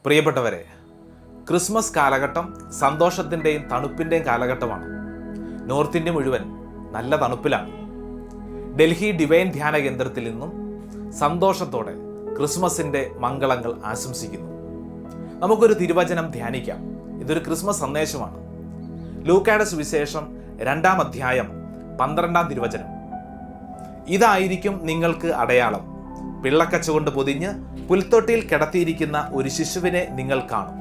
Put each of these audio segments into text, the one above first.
പ്രിയപ്പെട്ടവരെ, ക്രിസ്മസ് കാലഘട്ടം സന്തോഷത്തിൻ്റെയും തണുപ്പിൻ്റെയും കാലഘട്ടമാണ്. നോർത്ത് ഇന്ത്യ മുഴുവൻ നല്ല തണുപ്പിലാണ്. ഡൽഹി ഡിവൈൻ ധ്യാന കേന്ദ്രത്തിൽ നിന്നും സന്തോഷത്തോടെ ക്രിസ്മസിൻ്റെ മംഗളങ്ങൾ ആശംസിക്കുന്നു. നമുക്കൊരു തിരുവചനം ധ്യാനിക്കാം. ഇതൊരു ക്രിസ്മസ് സന്ദേശമാണ്. ലൂക്കായുടെ സുവിശേഷം 2-ാം അധ്യായം 12-ാം തിരുവചനം. ഇതായിരിക്കും നിങ്ങൾക്ക് അടയാളം: പിള്ളക്കച്ച കൊണ്ട് പൊതിഞ്ഞ് പുൽത്തൊട്ടിയിൽ കിടത്തിയിരിക്കുന്ന ഒരു ശിശുവിനെ നിങ്ങൾ കാണും.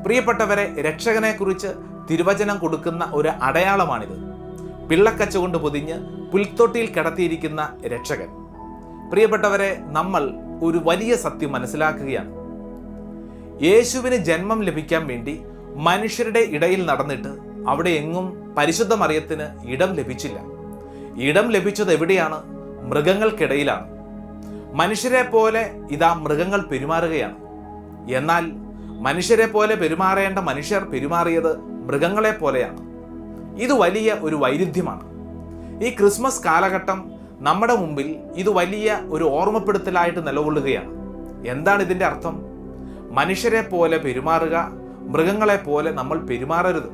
പ്രിയപ്പെട്ടവരെ, രക്ഷകനെക്കുറിച്ച് തിരുവചനം കൊടുക്കുന്ന ഒരു അടയാളമാണിത്. പിള്ളക്കച്ച കൊണ്ട് പൊതിഞ്ഞ് പുൽത്തൊട്ടിയിൽ കിടത്തിയിരിക്കുന്ന രക്ഷകൻ. പ്രിയപ്പെട്ടവരെ, നമ്മൾ ഒരു വലിയ സത്യം മനസ്സിലാക്കുകയാണ്. യേശുവിന് ജന്മം ലഭിക്കാൻ വേണ്ടി മനുഷ്യരുടെ ഇടയിൽ നടന്നിട്ട് അവിടെ എങ്ങും പരിശുദ്ധ മറിയത്തിന് ഇടം ലഭിച്ചില്ല. ഇടം ലഭിച്ചത് എവിടെയാണ്? മൃഗങ്ങൾക്കിടയിലാണ്. മനുഷ്യരെ പോലെ ഇതാ മൃഗങ്ങൾ പെരുമാറുകയാണ്. എന്നാൽ മനുഷ്യരെ പോലെ പെരുമാറേണ്ട മനുഷ്യർ പെരുമാറിയത് മൃഗങ്ങളെ പോലെയാണ്. ഇത് വലിയ ഒരു വൈരുദ്ധ്യമാണ്. ഈ ക്രിസ്മസ് കാലഘട്ടം നമ്മുടെ മുമ്പിൽ ഇത് വലിയ ഒരു ഓർമ്മപ്പെടുത്തലായിട്ട് നിലകൊള്ളുകയാണ്. എന്താണ് ഇതിൻ്റെ അർത്ഥം? മനുഷ്യരെ പോലെ പെരുമാറുക, മൃഗങ്ങളെ പോലെ നമ്മൾ പെരുമാറരുത്.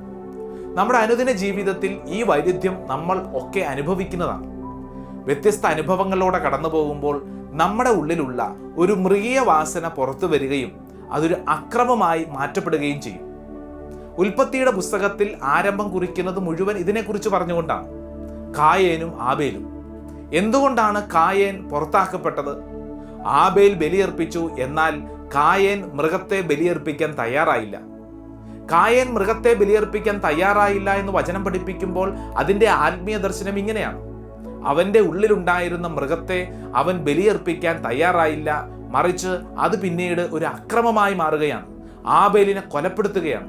നമ്മുടെ അനുദിന ജീവിതത്തിൽ ഈ വൈരുദ്ധ്യം നമ്മൾ ഒക്കെ അനുഭവിക്കുന്നതാണ്. വ്യത്യസ്ത അനുഭവങ്ങളിലൂടെ കടന്നു പോകുമ്പോൾ നമ്മുടെ ഉള്ളിലുള്ള ഒരു മൃഗീയ വാസന പുറത്തു വരികയും അതൊരു അക്രമമായി മാറ്റപ്പെടുകയും ചെയ്യും. ഉൽപ്പത്തിയുടെ പുസ്തകത്തിൽ ആരംഭം കുറിക്കുന്നത് മുഴുവൻ ഇതിനെക്കുറിച്ച് പറഞ്ഞുകൊണ്ടാണ്. കായേനും ആബേലും. എന്തുകൊണ്ടാണ് കായേൻ പുറത്താക്കപ്പെട്ടത്? ആബേൽ ബലിയർപ്പിച്ചു, എന്നാൽ കായേൻ മൃഗത്തെ ബലിയർപ്പിക്കാൻ തയ്യാറായില്ല. കായേൻ മൃഗത്തെ ബലിയർപ്പിക്കാൻ തയ്യാറായില്ല എന്ന് വചനം പഠിപ്പിക്കുമ്പോൾ അതിൻ്റെ ആത്മീയ ദർശനം ഇങ്ങനെയാണ്: അവൻ്റെ ഉള്ളിലുണ്ടായിരുന്ന മൃഗത്തെ അവൻ ബലിയർപ്പിക്കാൻ തയ്യാറായില്ല, മറിച്ച് അത് പിന്നീട് ഒരു അക്രമമായി മാറുകയാണ്. ആബേലിനെ കൊലപ്പെടുത്തുകയാണ്.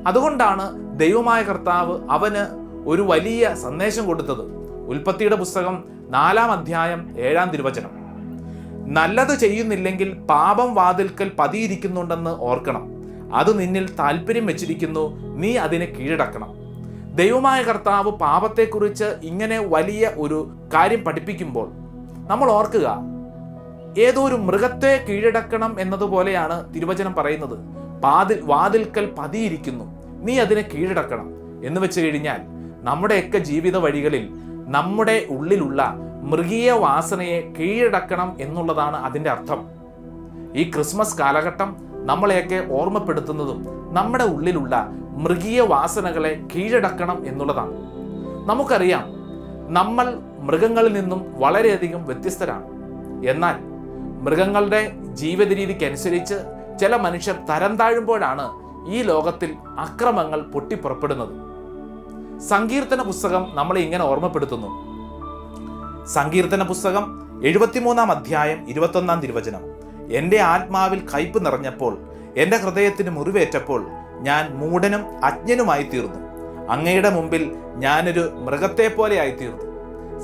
അതുകൊണ്ടാണ് ദൈവമായ കർത്താവ് അവന് ഒരു വലിയ സന്ദേശം കൊടുത്തത്. ഉൽപ്പത്തിയുടെ പുസ്തകം 4-ാം അധ്യായം 7-ാം തിരുവചനം. നല്ലത് ചെയ്യുന്നില്ലെങ്കിൽ പാപം വാതിൽക്കൽ പതിയിരിക്കുന്നുണ്ടെന്ന് ഓർക്കണം. അത് നിന്നിൽ താല്പര്യം വെച്ചിരിക്കുന്നു, നീ അതിനെ കീഴടക്കണം. ദൈവമായ കർത്താവ് പാപത്തെക്കുറിച്ച് ഇങ്ങനെ വലിയ ഒരു കാര്യം പഠിപ്പിക്കുമ്പോൾ നമ്മൾ ഓർക്കുക, ഏതോ ഒരു മൃഗത്തെ കീഴടക്കണം എന്നതുപോലെയാണ് തിരുവചനം പറയുന്നത്. വാതിൽക്കൽ പതിയിരിക്കുന്നു, നീ അതിനെ കീഴടക്കണം എന്ന് വെച്ച് കഴിഞ്ഞാൽ നമ്മുടെയൊക്കെ ജീവിത വഴികളിൽ നമ്മുടെ ഉള്ളിലുള്ള മൃഗീയ വാസനയെ കീഴടക്കണം എന്നുള്ളതാണ് അതിൻ്റെ അർത്ഥം. ഈ ക്രിസ്മസ് കാലഘട്ടം നമ്മളെയൊക്കെ ഓർമ്മപ്പെടുത്തുന്നതും നമ്മുടെ ഉള്ളിലുള്ള മൃഗീയ വാസനകളെ കീഴടക്കണം എന്നുള്ളതാണ്. നമുക്കറിയാം, നമ്മൾ മൃഗങ്ങളിൽ നിന്നും വളരെയധികം വ്യത്യസ്തരാണ്. എന്നാൽ മൃഗങ്ങളുടെ ജീവിത രീതിക്കനുസരിച്ച് ചില മനുഷ്യർ തരം താഴുമ്പോഴാണ് ഈ ലോകത്തിൽ അക്രമങ്ങൾ പൊട്ടിപ്പുറപ്പെടുന്നത്. സങ്കീർത്തന പുസ്തകം നമ്മളെ ഇങ്ങനെ ഓർമ്മപ്പെടുത്തുന്നു. സങ്കീർത്തന പുസ്തകം 73-ാം അധ്യായം 21-ാം തിരുവചനം. എൻ്റെ ആത്മാവിൽ കയ്പ് നിറഞ്ഞപ്പോൾ, എൻ്റെ ഹൃദയത്തിന് മുറിവേറ്റപ്പോൾ ഞാൻ മൂഢനും അജ്ഞനുമായി തീർന്നു. അങ്ങയുടെ മുമ്പിൽ ഞാനൊരു മൃഗത്തെ പോലെ ആയിത്തീർന്നു.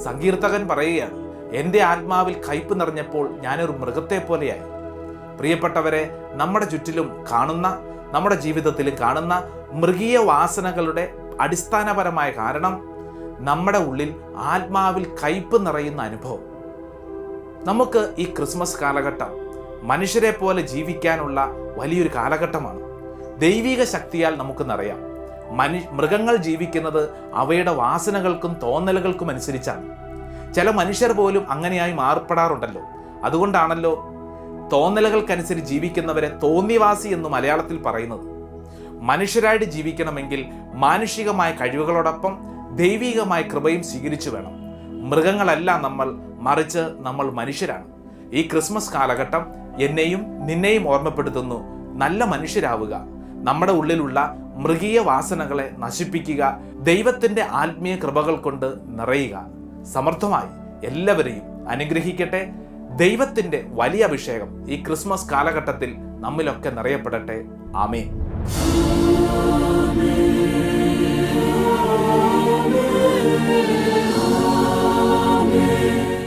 സങ്കീർത്തകൻ പറയുകയാണ്, എൻ്റെ ആത്മാവിൽ കയ്പ് നിറഞ്ഞപ്പോൾ ഞാനൊരു മൃഗത്തെ പോലെയായി. പ്രിയപ്പെട്ടവരെ, നമ്മുടെ ചുറ്റിലും കാണുന്ന, നമ്മുടെ ജീവിതത്തിൽ കാണുന്ന മൃഗീയ വാസനകളുടെ അടിസ്ഥാനപരമായ കാരണം നമ്മുടെ ഉള്ളിൽ ആത്മാവിൽ കയ്പ് നിറയുന്ന അനുഭവം. നമുക്ക് ഈ ക്രിസ്മസ് കാലഘട്ടം മനുഷ്യരെ പോലെ ജീവിക്കാനുള്ള വലിയൊരു കാലഘട്ടമാണ്. ദൈവിക ശക്തിയാൽ നമുക്ക് നിറയാം. മൃഗങ്ങൾ ജീവിക്കുന്നത് അവയുടെ വാസനകൾക്കും തോന്നലുകൾക്കും അനുസരിച്ചാണ്. ചില മനുഷ്യർ പോലും അങ്ങനെയായി മാറപ്പെടാറുണ്ടല്ലോ. അതുകൊണ്ടാണല്ലോ തോന്നലുകൾക്കനുസരിച്ച് ജീവിക്കുന്നവരെ തോന്നിവാസി എന്ന് മലയാളത്തിൽ പറയുന്നത്. മനുഷ്യരായിട്ട് ജീവിക്കണമെങ്കിൽ മാനുഷികമായ കഴിവുകളോടൊപ്പം ദൈവികമായ കൃപയും സ്വീകരിച്ചു വേണം. മൃഗങ്ങളല്ല നമ്മൾ, മറിച്ച് നമ്മൾ മനുഷ്യരാണ്. ഈ ക്രിസ്മസ് കാലഘട്ടം എന്നെയും നിന്നെയും ഓർമ്മപ്പെടുത്തുന്നു. നല്ല മനുഷ്യരാവുക, നമ്മുടെ ഉള്ളിലുള്ള മൃഗീയ വാസനകളെ നശിപ്പിക്കുക, ദൈവത്തിൻ്റെ ആത്മീയ കൃപകൾ കൊണ്ട് നിറയുക. സമർത്ഥമായി എല്ലാവരെയും അനുഗ്രഹിക്കട്ടെ. ദൈവത്തിൻ്റെ വലിയ അഭിഷേകം ഈ ക്രിസ്മസ് കാലഘട്ടത്തിൽ നമ്മിലൊക്കെ നിറയപ്പെടട്ടെ. ആമേൻ. Amen.